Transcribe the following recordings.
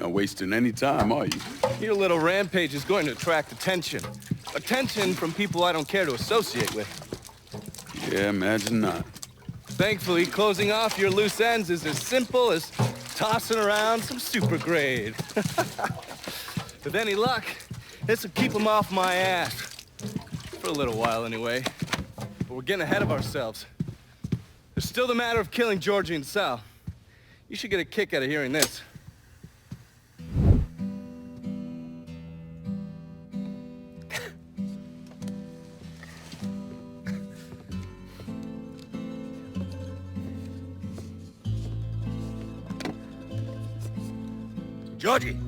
You're not wasting any time, are you? Your little rampage is going to attract attention. Attention from people I don't care to associate with. Yeah, imagine not. Thankfully, closing off your loose ends is as simple as tossing around some super grade. With any luck, this will keep them off my ass. For a little while, anyway. But we're getting ahead of ourselves. There's still the matter of killing Georgie and Sal. You should get a kick out of hearing this. Georgie,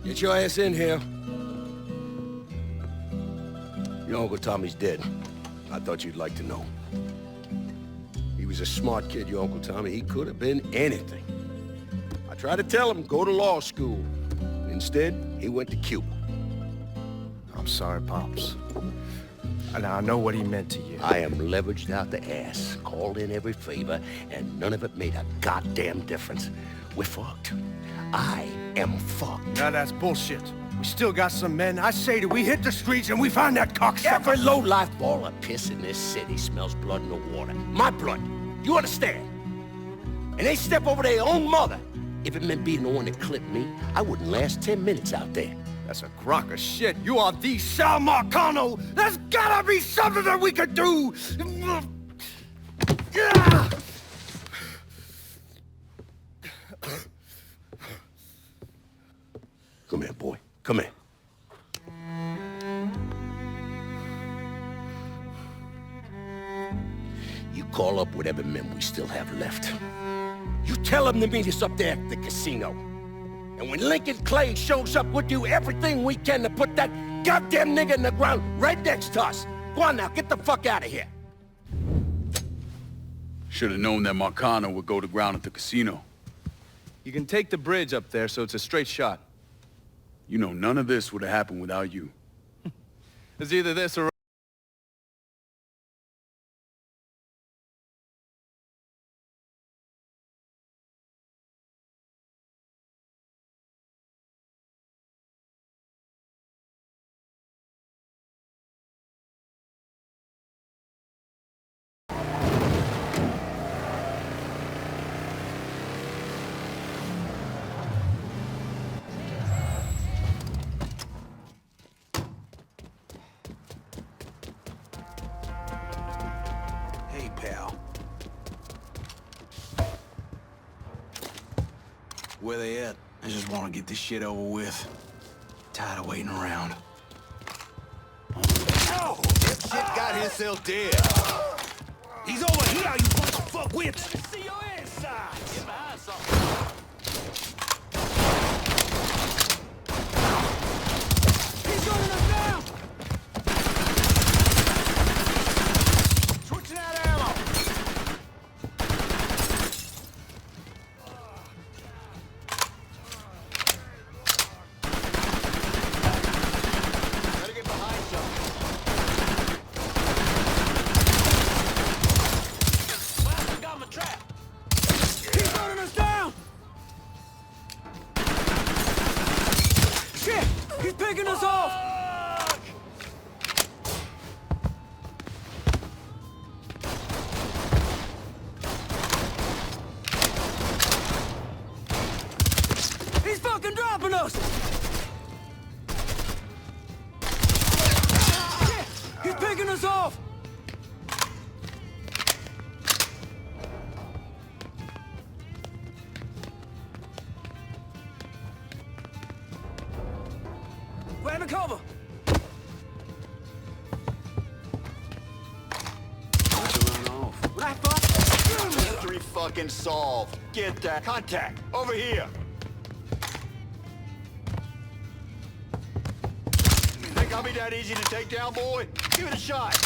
get your ass in here. Your Uncle Tommy's dead. I thought you'd like to know. He was a smart kid, your Uncle Tommy. He could have been anything. I tried to tell him, go to law school. Instead, he went to Cuba. I'm sorry, Pops. And I know what he meant to you. I am leveraged out the ass, called in every favor, and none of it made a goddamn difference. We're fucked. I am fucked. Now that's bullshit. We still got some men. I say that we hit the streets and we find that cocksucker. Every low-life ball of piss in this city smells blood in the water. My blood. You understand? And they step over their own mother. If it meant being the one that clipped me, I wouldn't last 10 minutes out there. That's a crock of shit. You are the Sal Marcano. There's gotta be something that we could do. Come here, boy. Come here. You call up whatever men we still have left. You tell them to meet us up there at the casino. And when Lincoln Clay shows up, we'll do everything we can to put that goddamn nigga in the ground right next to us. Go on now, get the fuck out of here. Should have known that Marcano would go to ground at the casino. You can take the bridge up there, so it's a straight shot. You know, none of this would have happened without you. It's either this or... Hey, pal. Where they at? I just want to get this shit over with. Tired of waiting around. Oh! That shit got himself dead. He's over here, you bunch of fuckwits! Let me see your inside! Get behind something. He's running us down! Switching out ammo! Better get behind something. Well, got him a trap. He's running us down! Shit! He's picking us off! He's fucking dropping us! Shit! He's picking us off! Grab a cover! Right, fuck! Mystery fucking solved. Get that. Contact. Over here. Think I'll be that easy to take down, boy? Give it a shot.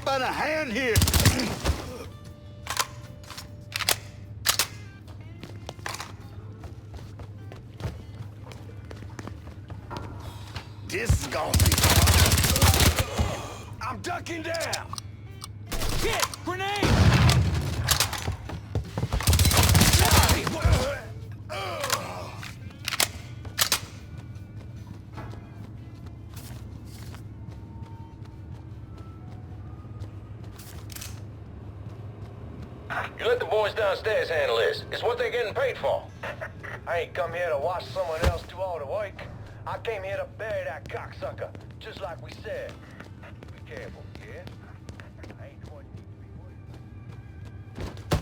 about a hand here? This is gonna be fun. I'm ducking down. Shit! Grenade! You let the boys downstairs handle this. It's what they're getting paid for. I ain't come here to watch someone else do all the work. I came here to bury that cocksucker, just like we said. Be careful, yeah? I ain't the one you need to be worried about.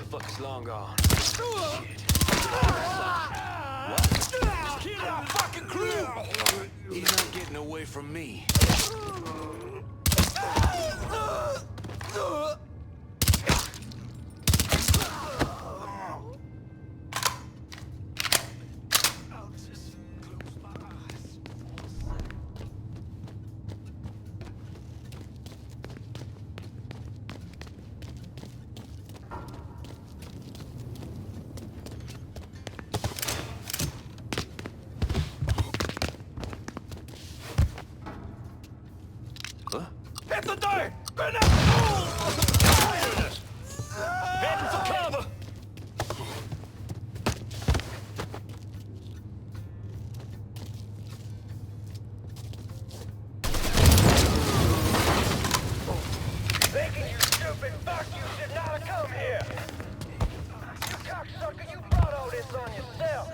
Fuck's long gone. What? Kill our fucking crew! He's not getting away from me. Hit the door! Grenade! Heading for cover! Thinking you stupid fuck, you should not have come here! You cocksucker, you brought all this on yourself!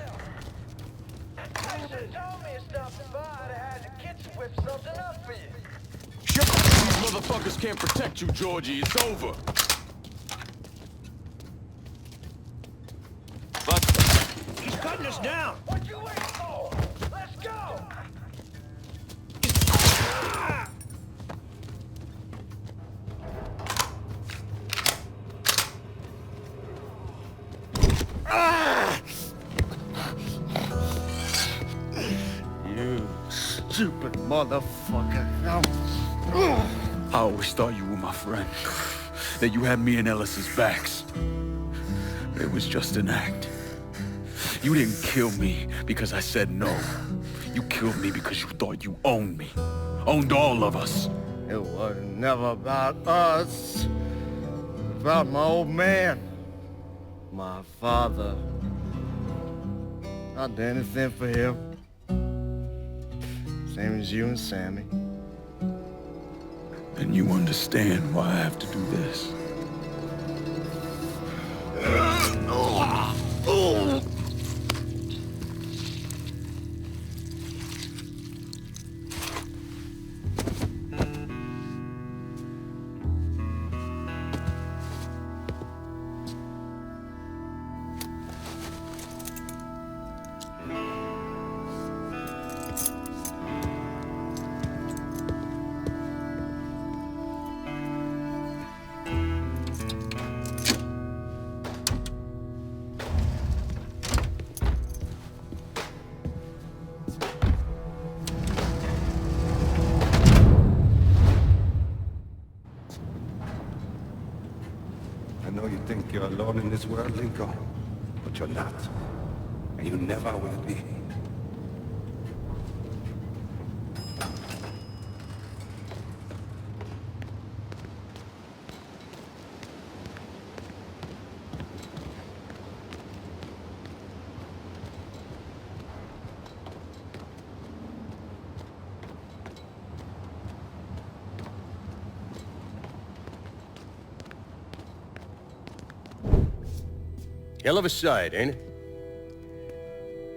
You should have told me to stop by. I'd have had the kitchen whip something up for you. These motherfuckers can't protect you, Georgie. It's over. He's cutting us down. What you waiting for? Let's go! You stupid motherfucker. I always thought you were my friend. That you had me and Ellis's backs. But it was just an act. You didn't kill me because I said no. You killed me because you thought you owned me. Owned all of us. It was never about us. It was about my old man. My father. I'd do anything for him. Same as you and Sammy. And you understand why I have to do this. I know you think you're alone in this world, Lincoln, but you're not. And you never will be. Hell of a sight, ain't it?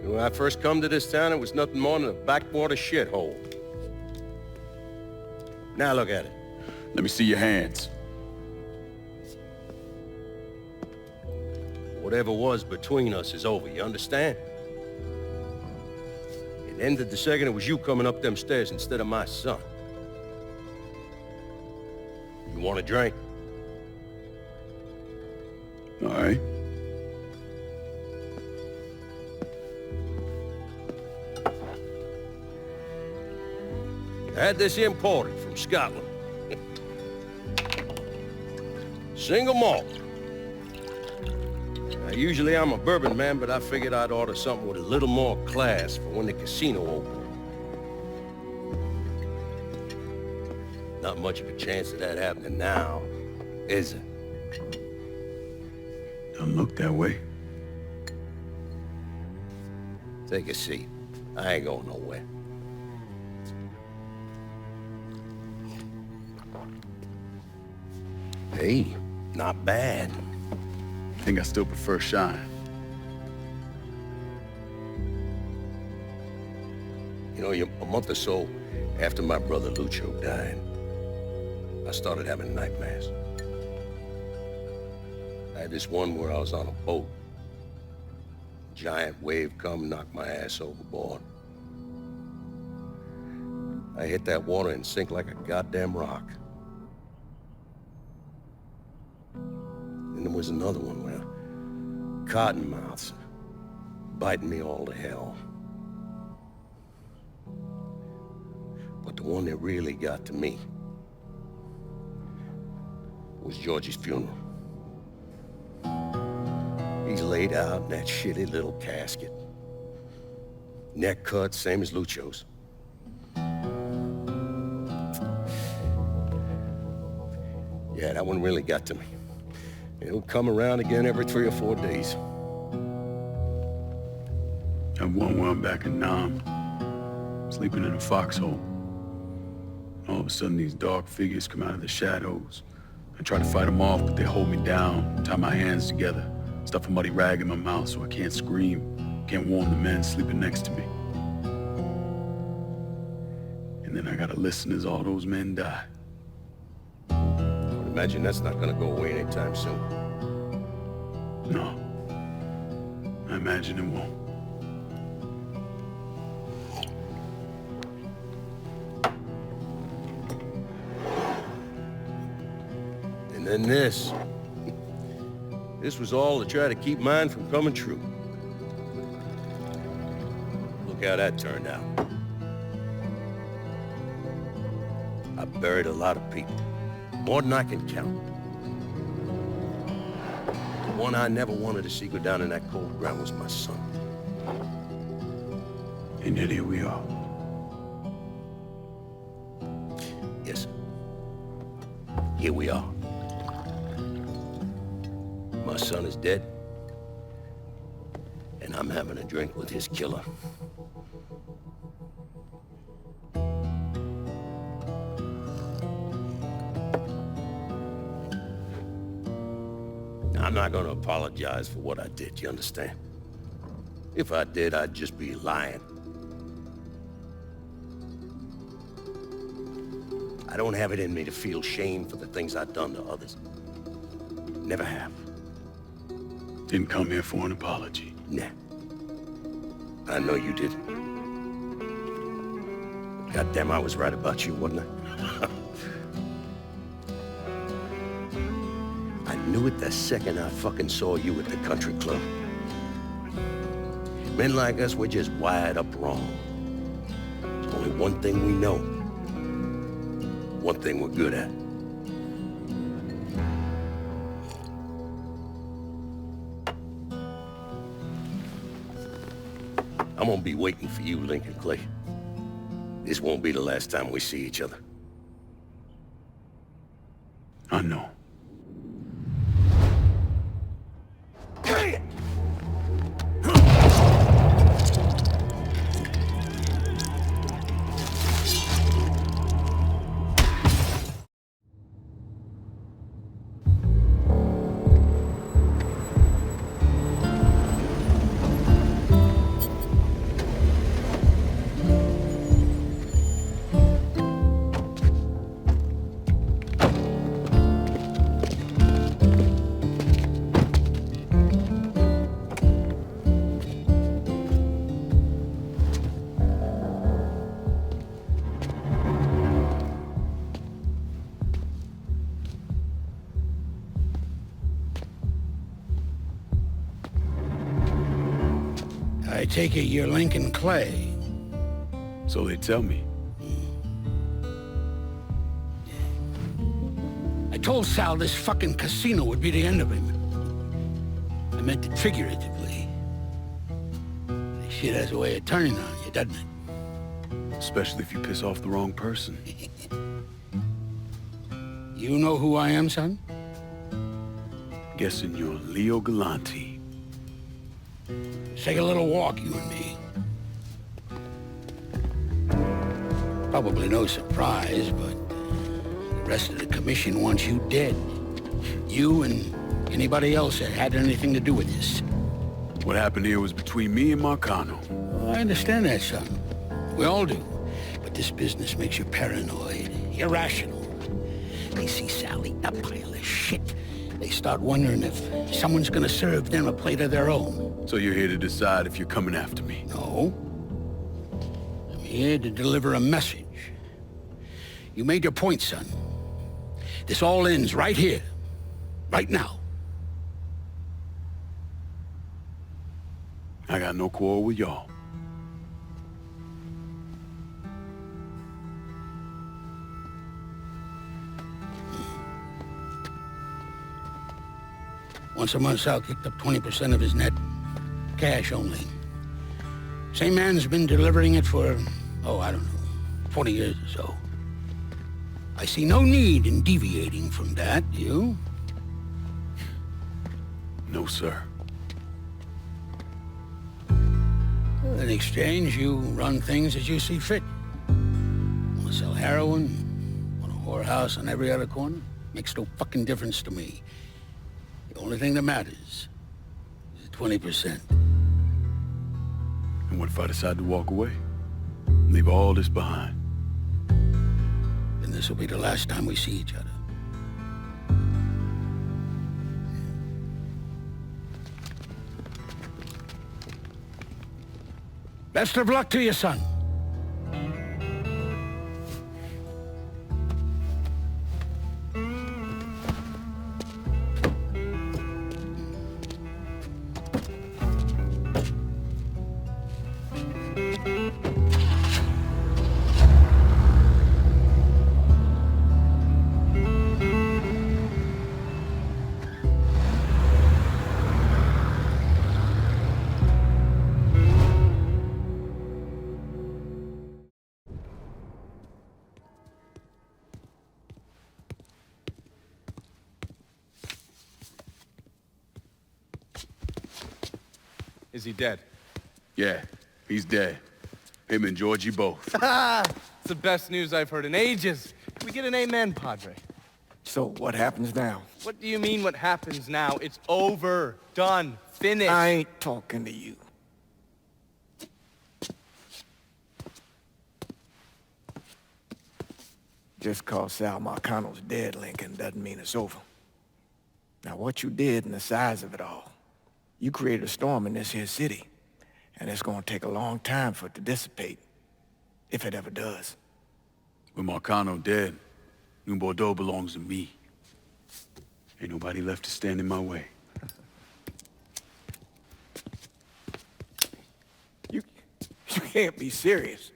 When I first come to this town, it was nothing more than a backwater shithole. Now look at it. Let me see your hands. Whatever was between us is over, you understand? It ended the second it was you coming up them stairs instead of my son. You want a drink? All right. I had this imported from Scotland. Single malt. Now, usually I'm a bourbon man, but I figured I'd order something with a little more class for when the casino opened. Not much of a chance of that happening now, is it? Don't look that way. Take a seat. I ain't going nowhere. Hey, not bad. I think I still prefer Shine. You know, a month or so after my brother Lucho died, I started having nightmares. I had this one where I was on a boat. Giant wave come, knocked my ass overboard. I hit that water and sink like a goddamn rock. And there was another one where cottonmouths biting me all to hell. But the one that really got to me was Georgie's funeral. He's laid out in that shitty little casket. Neck cut, same as Lucho's. Yeah, that one really got to me. It'll come around again every 3 or 4 days. And one where I'm back in Nam, sleeping in a foxhole. All of a sudden, these dark figures come out of the shadows. I try to fight them off, but they hold me down, tie my hands together, stuff a muddy rag in my mouth so I can't scream, can't warn the men sleeping next to me. And then I gotta listen as all those men die. I would imagine that's not gonna go away anytime soon. No. I imagine it won't. And then this. This was all to try to keep mine from coming true. Look how that turned out. I buried a lot of people. More than I can count. The one I never wanted to see go down in that cold ground was my son. And yet here we are. Yes, sir. Here we are. My son is dead, and I'm having a drink with his killer. I'm not gonna apologize for what I did, you understand? If I did, I'd just be lying. I don't have it in me to feel shame for the things I've done to others. Never have. Didn't come here for an apology. Nah. I know you didn't. Goddamn, I was right about you, wasn't I? I knew it the second I fucking saw you at the country club. Men like us, we're just wired up wrong. There's only one thing we know. One thing we're good at. I'm gonna be waiting for you, Lincoln Clay. This won't be the last time we see each other. I know. I take it you're Lincoln Clay. So they tell me. I told Sal this fucking casino would be the end of him. I meant it figuratively. This shit has a way of turning on you, doesn't it? Especially if you piss off the wrong person. You know who I am, son? Guessing you're Leo Galante. Let's take a little walk, you and me. Probably no surprise, but the rest of the commission wants you dead. You and anybody else that had anything to do with this. What happened here was between me and Marcano. Well, I understand that, son. We all do. But this business makes you paranoid, irrational. They see Sally, a pile of shit. They start wondering if someone's gonna serve them a plate of their own. So you're here to decide if you're coming after me? No. I'm here to deliver a message. You made your point, son. This all ends right here. Right now. I got no quarrel with y'all. Once a month, Sal kicked up 20% of his net. Cash only. Same man's been delivering it for, I don't know, 40 years or so. I see no need in deviating from that, you? No, sir. In exchange, you run things as you see fit. Want to sell heroin? Want a whorehouse on every other corner? Makes no fucking difference to me. The only thing that matters is 20%. And what if I decide to walk away? Leave all this behind? Then this will be the last time we see each other. Best of luck to you, son. Is he dead? Yeah, he's dead. Him and Georgie both. It's the best news I've heard in ages. Can we get an amen, Padre? So what happens now? What do you mean what happens now? It's over. Done. Finished. I ain't talking to you. Just cause Sal Marcano's dead, Lincoln, doesn't mean it's over. Now, what you did and the size of it all, you created a storm in this here city, and it's gonna take a long time for it to dissipate, if it ever does. With Marcano dead, New Bordeaux belongs to me. Ain't nobody left to stand in my way. You can't be serious.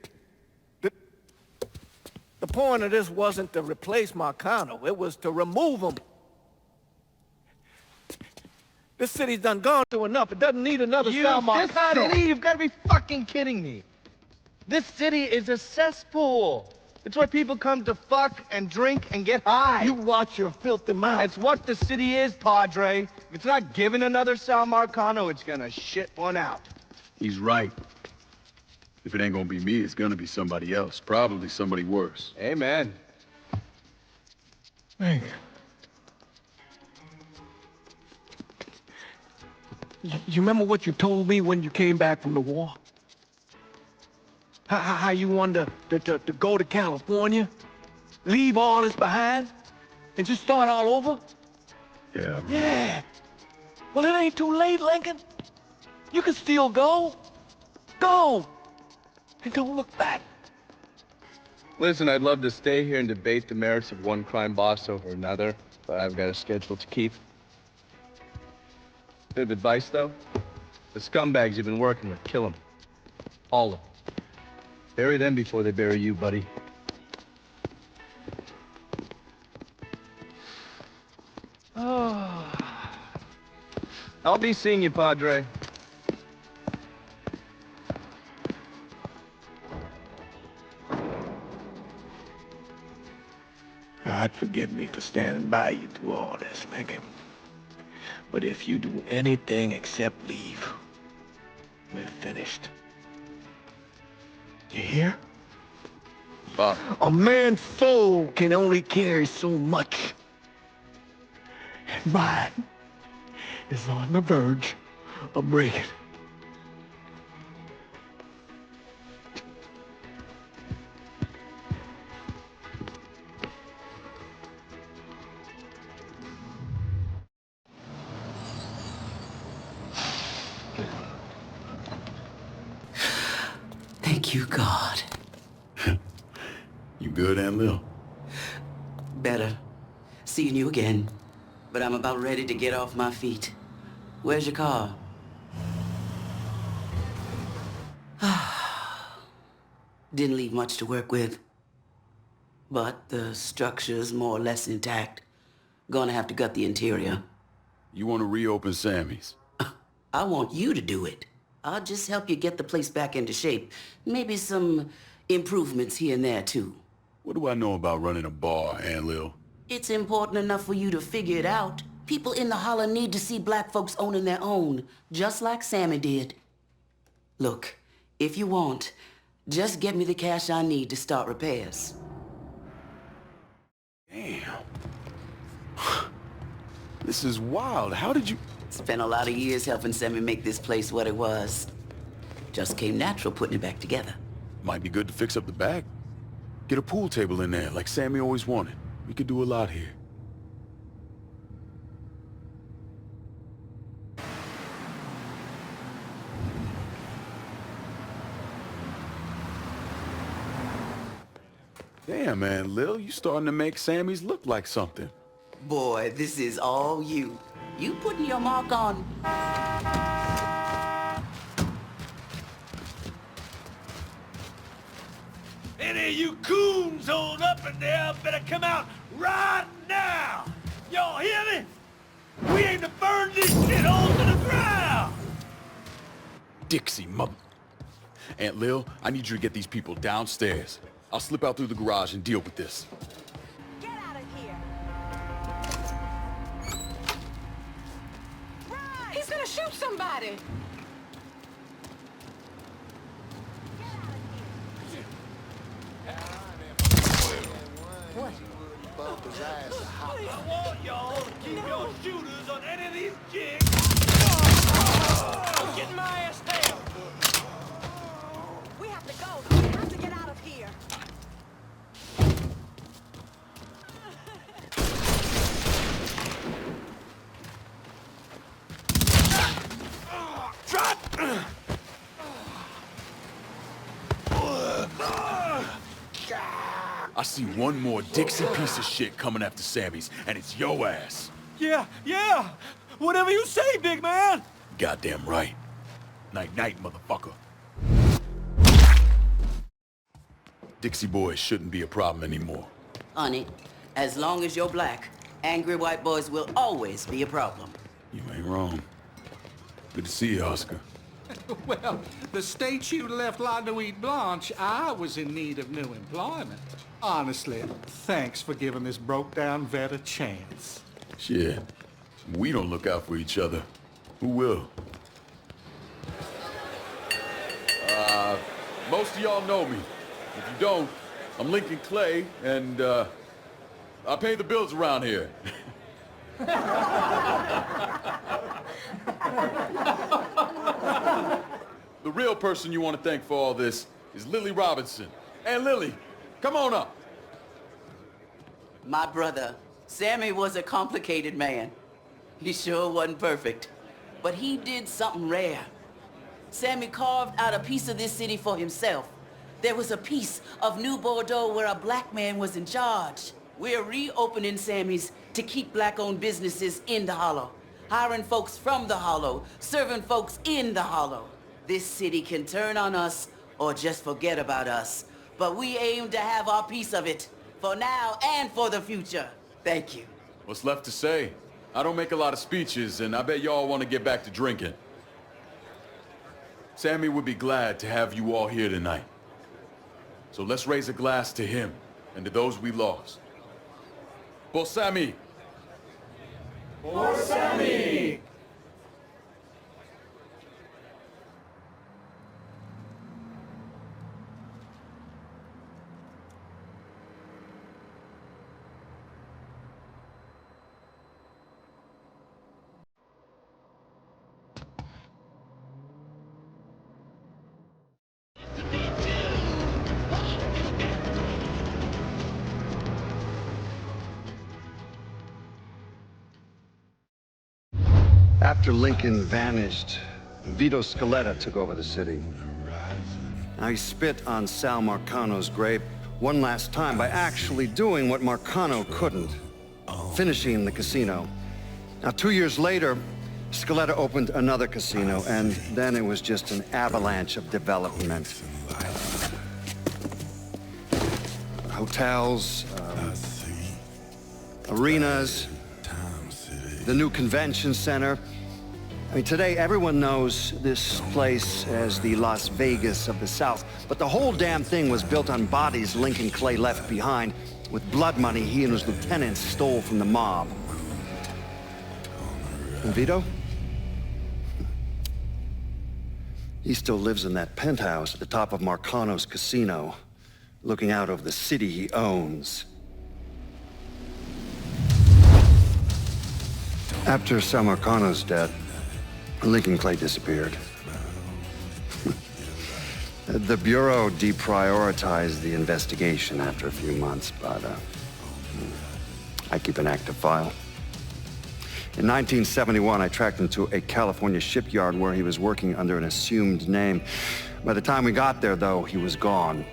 The point of this wasn't to replace Marcano, it was to remove him. This city's done gone through enough. It doesn't need another Sal Marcano. This city? You've got to be fucking kidding me. This city is a cesspool. It's where people come to fuck and drink and get high. You watch your filthy mouth. It's what the city is, Padre. If it's not giving another Sal Marcano, it's gonna shit one out. He's right. If it ain't gonna be me, it's gonna be somebody else. Probably somebody worse. Amen. Hey. You remember what you told me when you came back from the war? How you wanted to go to California, leave all this behind, and just start all over? Yeah. Yeah. Well, it ain't too late, Lincoln. You can still go. Go. And don't look back. Listen, I'd love to stay here and debate the merits of one crime boss over another, but I've got a schedule to keep. Bit of advice, though. The scumbags you've been working with, kill them. All of them. Bury them before they bury you, buddy. Oh. I'll be seeing you, Padre. God forgive me for standing by you through all this, Lincoln. But if you do anything except leave, we're finished. You hear? Bob. A man's soul can only carry so much. And mine is on the verge of breaking. Thank you, God. You good, Aunt Lil? Better. Seeing you again. But I'm about ready to get off my feet. Where's your car? Didn't leave much to work with. But the structure's more or less intact. Gonna have to gut the interior. You want to reopen Sammy's? I want you to do it. I'll just help you get the place back into shape. Maybe some improvements here and there, too. What do I know about running a bar, Aunt Lil? It's important enough for you to figure it out. People in the holler need to see black folks owning their own, just like Sammy did. Look, if you want, just get me the cash I need to start repairs. Damn. This is wild. How did you... Spent a lot of years helping Sammy make this place what it was. Just came natural putting it back together. Might be good to fix up the back. Get a pool table in there, like Sammy always wanted. We could do a lot here. Damn, man, Lil, you starting to make Sammy's look like something. Boy, this is all you. You putting your mark on. Any of you coons holed up in there better come out right now! Y'all hear me? We aim to burn this shithole to the ground! Dixie, mother... Aunt Lil, I need you to get these people downstairs. I'll slip out through the garage and deal with this. Get out of here! Run! He's gonna shoot somebody! What? I want y'all to keep your shooters on any of these jigs. I'm getting my ass down. We have to go. We have to get out of here. Drop! I see one more Dixie piece of shit coming after Sammy's, and it's yo ass. Yeah! Whatever you say, big man! Goddamn right. Night-night, motherfucker. Dixie boys shouldn't be a problem anymore. Honey, as long as you're black, angry white boys will always be a problem. You ain't wrong. Good to see you, Oscar. Well, the state you left La Nuit Blanche, I was in need of new employment. Honestly, thanks for giving this broke-down vet a chance. Shit. We don't look out for each other. Who will? Most of y'all know me. If you don't, I'm Lincoln Clay, and, I pay the bills around here. The real person you want to thank for all this is Lily Robinson. And Lily, come on up. My brother, Sammy was a complicated man. He sure wasn't perfect, but he did something rare. Sammy carved out a piece of this city for himself. There was a piece of New Bordeaux where a black man was in charge. We're reopening Sammy's to keep black-owned businesses in the hollow. hiring folks from the Hollow, serving folks in the Hollow. This city can turn on us or just forget about us, but we aim to have our piece of it, for now and for the future. Thank you. What's left to say? I don't make a lot of speeches, and I bet y'all want to get back to drinking. Sammy would be glad to have you all here tonight. So let's raise a glass to him and to those we lost. For Sammy! For Sammy! After Lincoln vanished, Vito Scaletta took over the city. Now he spit on Sal Marcano's grave one last time by actually doing what Marcano couldn't, finishing the casino. Now 2 years later, Scaletta opened another casino, and then it was just an avalanche of development. Hotels, arenas, the new convention center. I mean, today everyone knows this place as the Las Vegas of the South, but the whole damn thing was built on bodies Lincoln Clay left behind with blood money he and his lieutenants stole from the mob. And Vito? He still lives in that penthouse at the top of Marcano's casino, looking out over the city he owns. After Sal Marcano's death, Lincoln Clay disappeared. The Bureau deprioritized the investigation after a few months, but I keep an active file. In 1971, I tracked him to a California shipyard where he was working under an assumed name. By the time we got there, though, he was gone.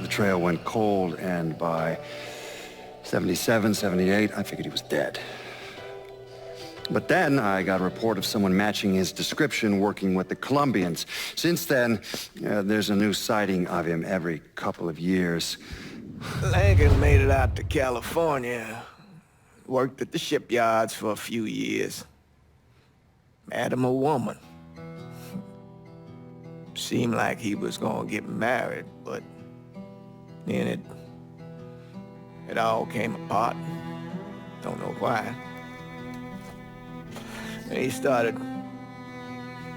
The trail went cold, and by 77, 78, I figured he was dead. But then I got a report of someone matching his description working with the Colombians. Since then, there's a new sighting of him every couple of years. Lincoln made it out to California. Worked at the shipyards for a few years. Met him a woman. Seemed like he was gonna get married, but then it all came apart. Don't know why. And he started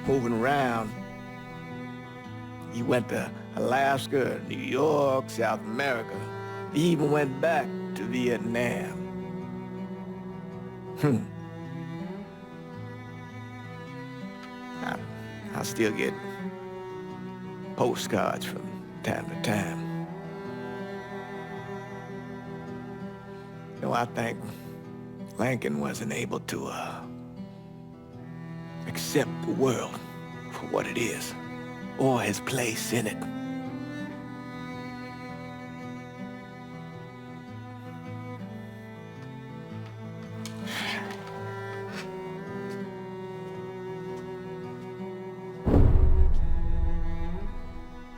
moving around. He went to Alaska, New York, South America. He even went back to Vietnam. I still get postcards from time to time. You know, I think Lincoln wasn't able to accept the world for what it is, or his place in it.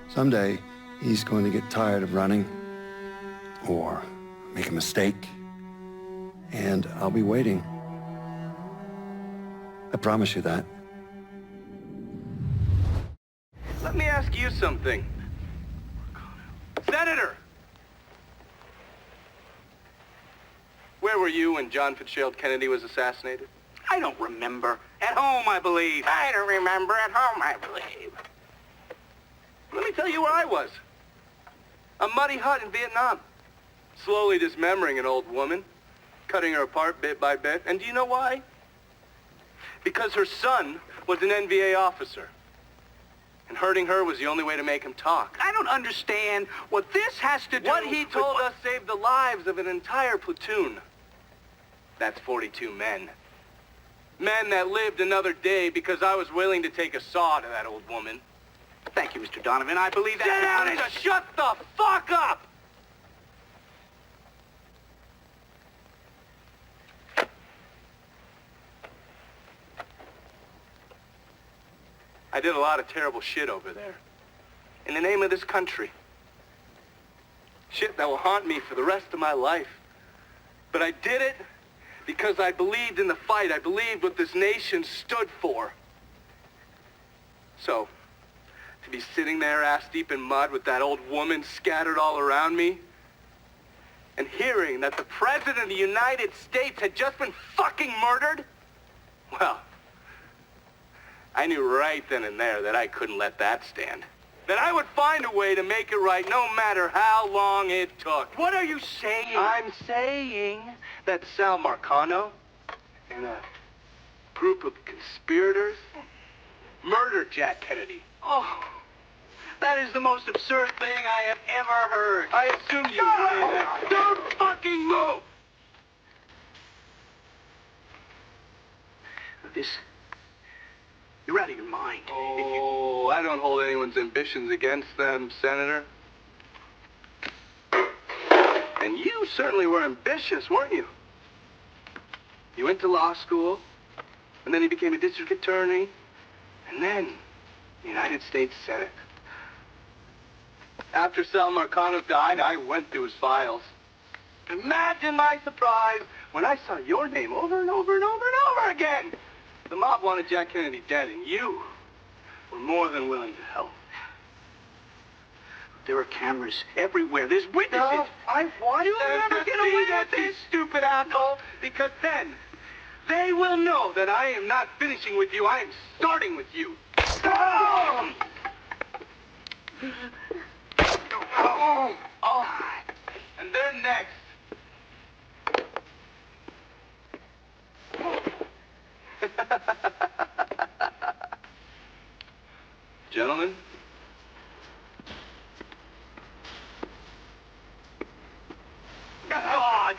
Someday, he's going to get tired of running, or make a mistake, and I'll be waiting. I promise you that. Let me ask you something. Senator! Where were you when John Fitzgerald Kennedy was assassinated? I don't remember. At home, I believe. I don't remember. At home, I believe. Let me tell you where I was. A muddy hut in Vietnam. Slowly dismembering an old woman. Cutting her apart bit by bit. And do you know why? Because her son was an NVA officer. And hurting her was the only way to make him talk. I don't understand what this has to do What he told us saved the lives of an entire platoon. That's 42 men. Men that lived another day because I was willing to take a saw to that old woman. Thank you, Mr. Donovan. I believe that... Sit down and just shut the fuck up! I did a lot of terrible shit over there. In the name of this country. Shit that will haunt me for the rest of my life. But I did it because I believed in the fight. I believed what this nation stood for. So, to be sitting there ass deep in mud with that old woman scattered all around me, and hearing that the President of the United States had just been fucking murdered, well, I knew right then and there that I couldn't let that stand. That I would find a way to make it right no matter how long it took. What are you saying? I'm saying that Sal Marcano and a group of conspirators murdered Jack Kennedy. Oh, that is the most absurd thing I have ever heard. I assume you believe it. Don't fucking move! This... You're out of your mind. Oh, I don't hold anyone's ambitions against them, Senator. And you certainly were ambitious, weren't you? You went to law school, and then you became a district attorney, and then United States Senate. After Sal Marcano died, I went through his files. Imagine my surprise when I saw your name over and over and over and over again. The mob wanted Jack Kennedy dead, and you were more than willing to help. There are cameras everywhere. There's witnesses. No, I want You'll never get away with this, this. stupid asshole, because then they will know that I am not finishing with you. I am starting with you. Oh! Oh! And they're next. Gentlemen, God,